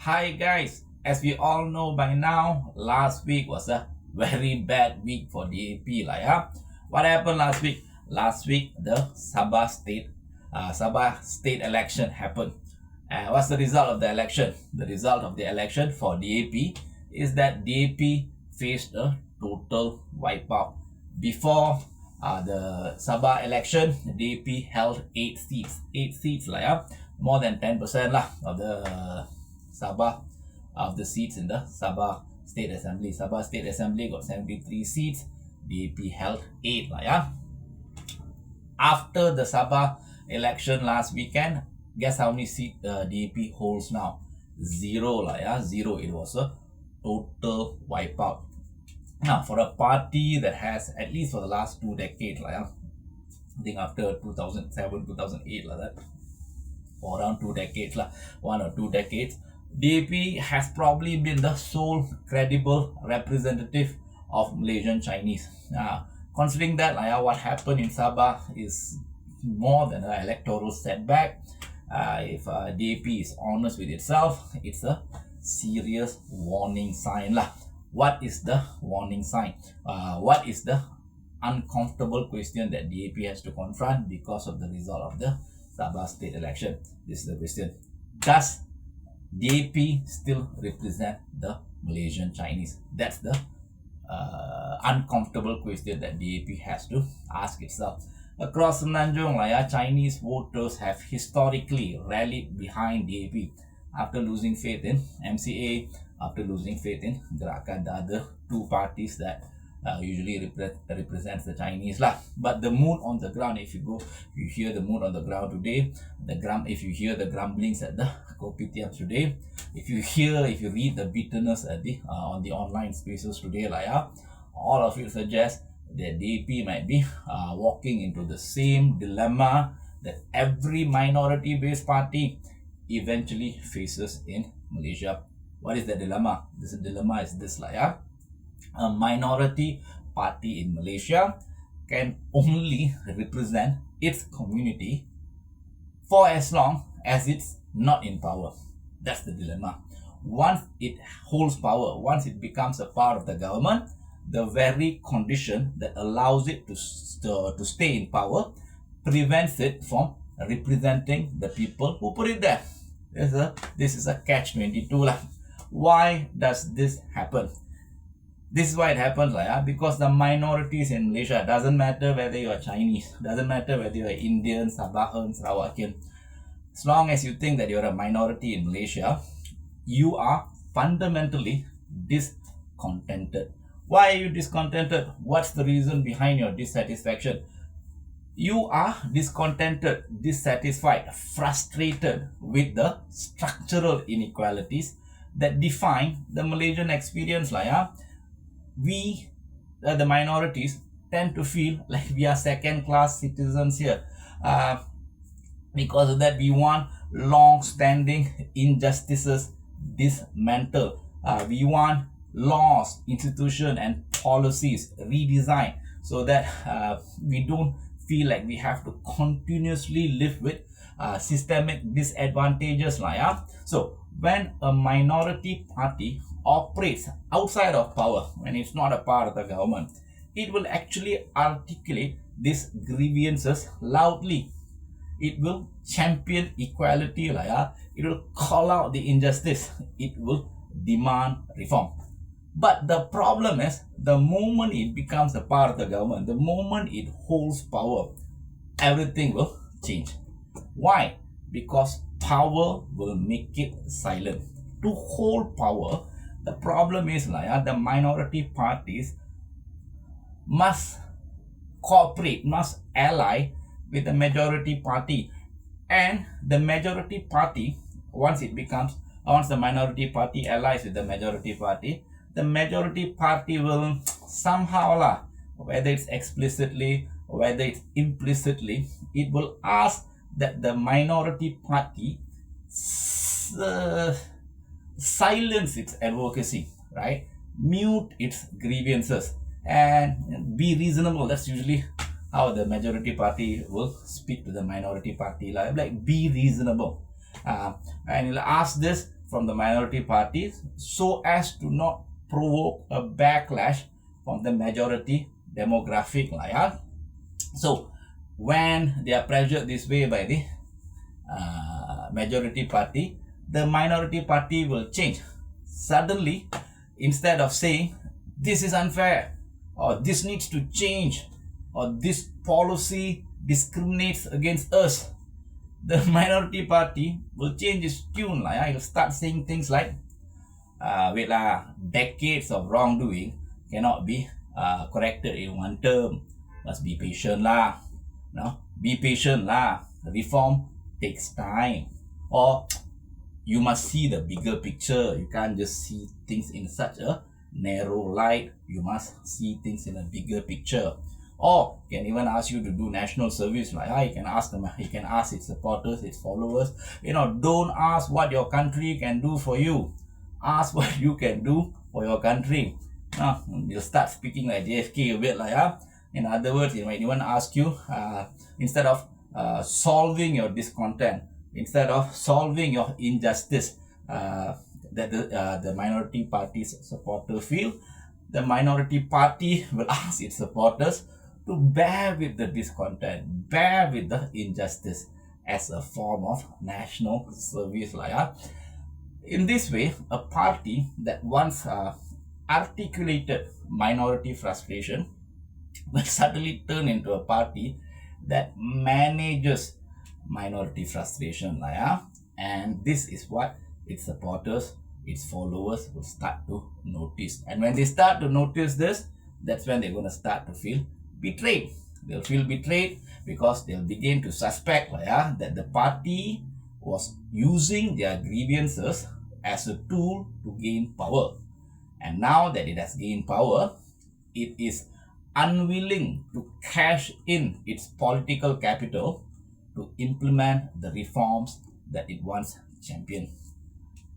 Hi guys, as we all know by now, last week was a very bad week for DAP lah ya. What happened last week? Last week the Sabah state election happened. And what's the result of the election? The result of the election for DAP is that DAP faced a total wipeout. Before the Sabah election, DAP held 8 seats lah ya, more than 10% lah of the Sabah of the seats in the Sabah State Assembly. Sabah State Assembly got 73 seats. DAP held 8 lah ya. After the Sabah election last weekend, guess how many seats DAP holds now? 0 lah ya. 0. It was a total wipeout. Now, for a party that has, at least for the last 2 decades lah ya, I think after 2007, 2008 lah that, for around 2 decades lah, 1 or 2 decades, DAP has probably been the sole credible representative of Malaysian Chinese. Considering that, what happened in Sabah is more than an electoral setback. If DAP is honest with itself, it's a serious warning sign lah. What is the warning sign? What is the uncomfortable question that DAP has to confront because of the result of the Sabah state election? This is the question. Does DAP still represent the Malaysian Chinese? That's the uncomfortable question that DAP has to ask itself. Across Semenanjung, Chinese voters have historically rallied behind DAP after losing faith in MCA, after losing faith in Gerakan, the other two parties that usually represents the Chinese lah. But the mood on the ground, if you hear the mood on the ground today, if you hear the grumblings at the kopitiam today, if you read the bitterness at the on the online spaces today, all of it suggests that DAP might be walking into the same dilemma that every minority-based party eventually faces in Malaysia. What is the dilemma? This dilemma is this a minority party in Malaysia can only represent its community for as long as it's not in power. That's the dilemma. Once it holds power, once it becomes a part of the government, the very condition that allows it to stay in power prevents it from representing the people who put it there. This is a catch-22 lah. Why does this happen? This is why it happens because the minorities in Malaysia, doesn't matter whether you are Chinese, doesn't matter whether you are Indian, Sabahan, Sarawakian, as long as you think that you are a minority in Malaysia, you are fundamentally discontented. Why are you discontented? What's the reason behind your dissatisfaction? You are discontented, dissatisfied, frustrated with the structural inequalities that define the Malaysian experience. We, the minorities, tend to feel like we are second-class citizens here. Because of that, we want long-standing injustices dismantled. We want laws, institutions, and policies redesigned so that we don't feel like we have to continuously live with systemic disadvantages. So when a minority party operates outside of power, when it's not a part of the government, it will actually articulate these grievances loudly. It will champion equality. It will call out the injustice. It will demand reform. But the problem is, the moment it becomes a part of the government, the moment it holds power, everything will change. Why? Because power will make it silent. To hold power, the problem is the minority parties must cooperate, must ally with the majority party. And the majority party, once the minority party allies with the majority party, the majority party will somehow, whether it's explicitly or whether it's implicitly, it will ask that the minority party silence its advocacy, right? Mute its grievances and be reasonable. That's usually how the majority party will speak to the minority party, like be reasonable. And he'll ask this from the minority parties so as to not provoke a backlash from the majority demographic lah, yeah. So when they are pressured this way by the majority party, the minority party will change. Suddenly, instead of saying this is unfair, or this needs to change, or this policy discriminates against us, the minority party will change its tune. Like, it will start saying things like, wait lah, decades of wrongdoing cannot be corrected in one term. Must be patient lah. No, be patient lah. Reform takes time. Or you must see the bigger picture. You can't just see things in such a narrow light. You must see things in a bigger picture. Or can even ask you to do national service. Like, you can ask them, you can ask its supporters, its followers, don't ask what your country can do for you. Ask what you can do for your country. You'll start speaking like JFK a bit, like, in other words, it might even ask you, instead of solving your discontent, instead of solving your injustice that the minority party's supporters feel, the minority party will ask its supporters to bear with the discontent, bear with the injustice as a form of national service. In this way, a party that once articulated minority frustration will suddenly turn into a party that manages minority frustration. And this is what its supporters, its followers will start to notice. And when they start to notice this, that's when they're going to start to feel betrayed. They'll feel betrayed because they'll begin to suspect that the party was using their grievances as a tool to gain power. And now that it has gained power, it is unwilling to cash in its political capital to implement the reforms that it once championed.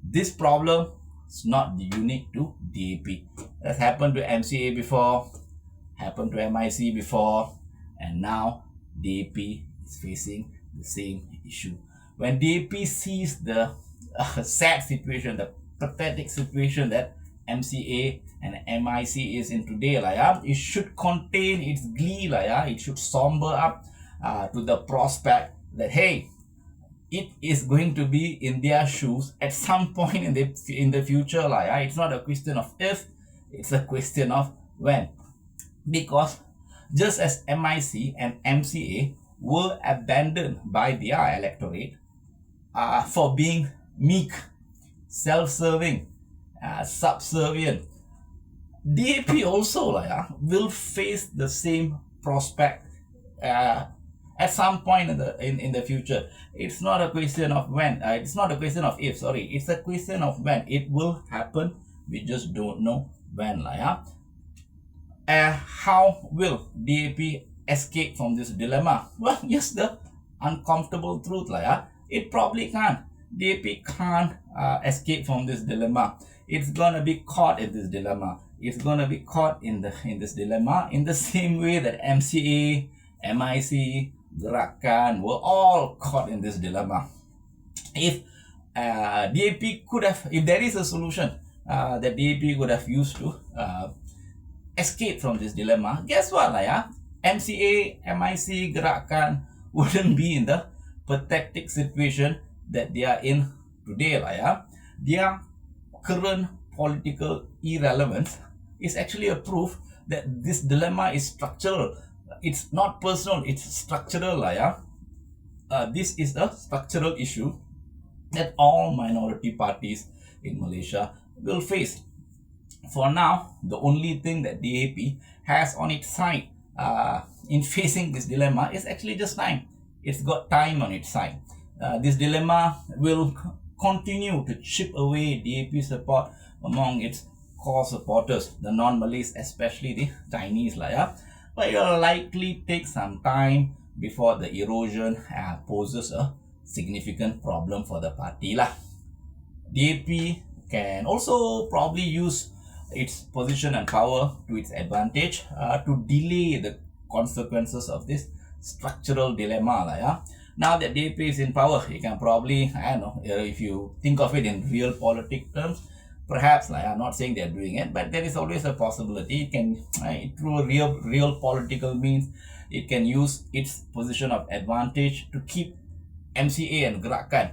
This problem is not unique to DAP. It has happened to MCA before, happened to MIC before, and now DAP is facing the same issue. When DAP sees the sad situation, the pathetic situation that MCA and MIC is in today, it should contain its glee, it should somber up to the prospect that, hey, it is going to be in their shoes at some point in the future. It's not a question of if, it's a question of when. Because just as MIC and MCA were abandoned by their electorate for being meek, self-serving, subservient, DAP also will face the same prospect at some point in the future. It's not a question of when. It's not a question of if. Sorry, it's a question of when. It will happen. We just don't know when. How will DAP escape from this dilemma? Well, yes, the uncomfortable truth. It probably can't. DAP can't escape from this dilemma. It's gonna be caught in this dilemma. It's gonna be caught in this dilemma in the same way that MCA, MIC, Gerakan were all caught in this dilemma. If DAP could have, if there is a solution that DAP could have used to escape from this dilemma, guess what? MCA, MIC, Gerakan wouldn't be in the pathetic situation that they are in today. Their current political irrelevance is actually a proof that this dilemma is structural. It's not personal, it's structural. This is a structural issue that all minority parties in Malaysia will face. For now, the only thing that DAP has on its side in facing this dilemma is actually just time. It's got time on its side. This dilemma will continue to chip away DAP support among its core supporters, the non-Malays, especially the Chinese. But it will likely take some time before the erosion poses a significant problem for the party. DAP can also probably use its position and power to its advantage to delay the consequences of this structural dilemma. Now that DAP is in power, you can probably, I don't know, if you think of it in real politic terms, perhaps, like, I'm not saying they're doing it, but there is always a possibility. It can, through a real political means, it can use its position of advantage to keep MCA and Gerakan,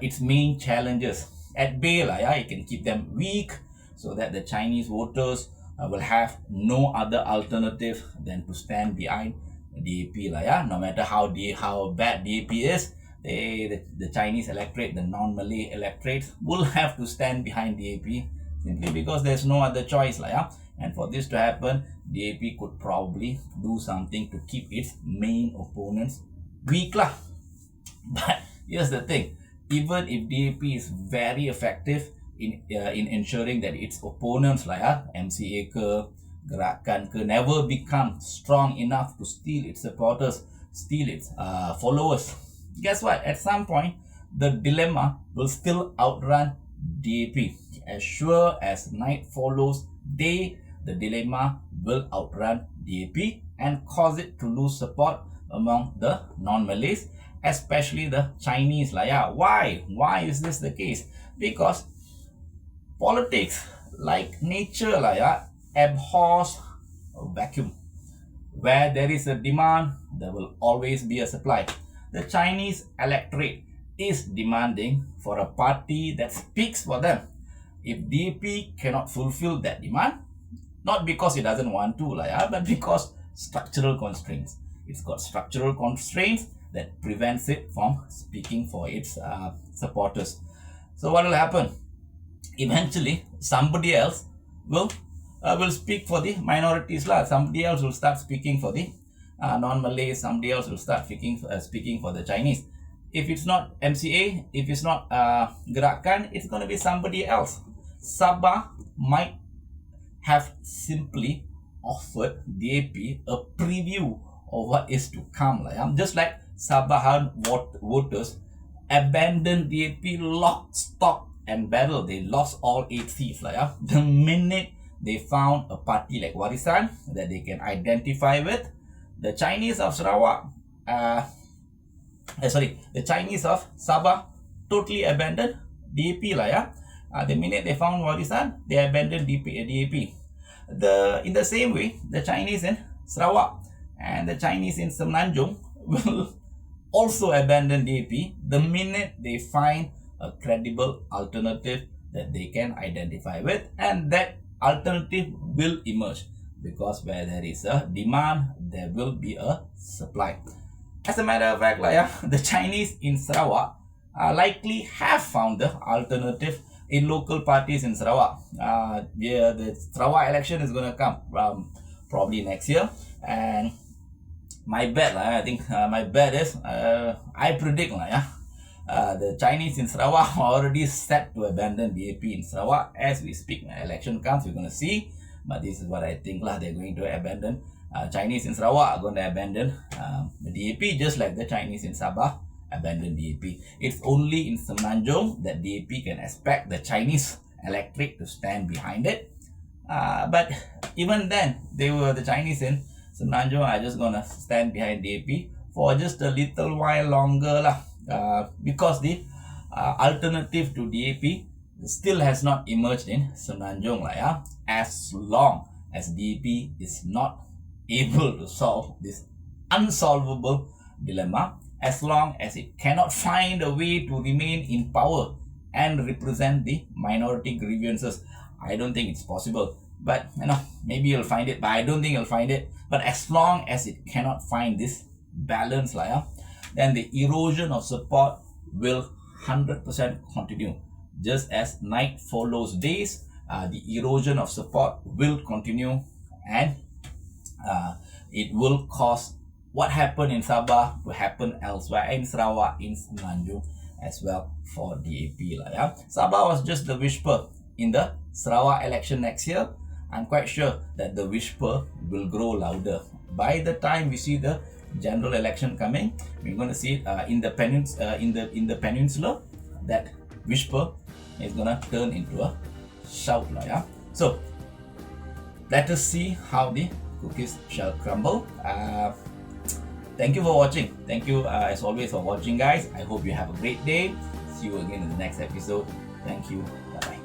its main challenges, at bay. It can keep them weak so that the Chinese voters will have no other alternative than to stand behind DAP. No matter how bad DAP is, the Chinese electorate, the non-Malay electorate, will have to stand behind DAP simply because there's no other choice. And for this to happen, DAP could probably do something to keep its main opponents weak. But here's the thing, even if DAP is very effective in ensuring that its opponents MCA ke, Gerakan ke, never become strong enough to steal its supporters, steal its followers, guess what? At some point, the dilemma will still outrun DAP. As sure as night follows day, the dilemma will outrun DAP and cause it to lose support among the non-Malays, especially the Chinese. Why? Why is this the case? Because politics, like nature, abhors a vacuum. Where there is a demand, there will always be a supply. The Chinese electorate is demanding for a party that speaks for them. If DAP cannot fulfill that demand, not because it doesn't want to, but because structural constraints. It's got structural constraints that prevents it from speaking for its supporters. So what will happen? Eventually, somebody else will speak for the minorities. Somebody else will start speaking for the non-Malays. Somebody else will start speaking for the Chinese. If it's not MCA, if it's not Gerakan, it's going to be somebody else. Sabah might have simply offered DAP a preview of what is to come. Just like Sabahan voters abandoned DAP lock, stock and barrel. They lost all 8 seats. The minute they found a party like Warisan that they can identify with, the Chinese of Sarawak, the Chinese of Sabah totally abandoned DAP. The minute they found Warisan, they abandoned DAP. In the same way, the Chinese in Sarawak and the Chinese in Semenanjung will also abandon DAP the minute they find a credible alternative that they can identify with, and that alternative will emerge, because where there is a demand, there will be a supply. As a matter of fact, the Chinese in Sarawak likely have found the alternative in local parties in Sarawak. The Sarawak election is going to come probably next year, and my bet, my bet is, I predict, the Chinese in Sarawak are already set to abandon DAP in Sarawak as we speak. When election comes, we're going to see, but this is what I think, they're going to abandon. Chinese in Sarawak are going to abandon the DAP, just like the Chinese in Sabah abandon DAP. It's only in Semenanjung that DAP can expect the Chinese electorate to stand behind it. But even then, the Chinese in Semenanjung are just gonna stand behind DAP for just a little while longer, because the alternative to DAP still has not emerged in Semenanjung. As long as DAP is not able to solve this unsolvable dilemma, as long as it cannot find a way to remain in power and represent the minority grievances, I don't think it's possible. But maybe you'll find it, but I don't think you'll find it. But as long as it cannot find this balance, then the erosion of support will 100% continue. Just as night follows days, the erosion of support will continue, and it will cause what happened in Sabah to happen elsewhere, in Sarawak, in Semenanjung as well for DAP. Sabah was just the whisper in the Sarawak election next year. I'm quite sure that the whisper will grow louder. By the time we see the general election coming, we're going to see in the peninsula, that whisper is going to turn into a shout. So let us see how the cookies shall crumble. thank you for watching. Thank you as always for watching, guys. I hope you have a great day. See you again in the next episode. Thank you. Bye bye.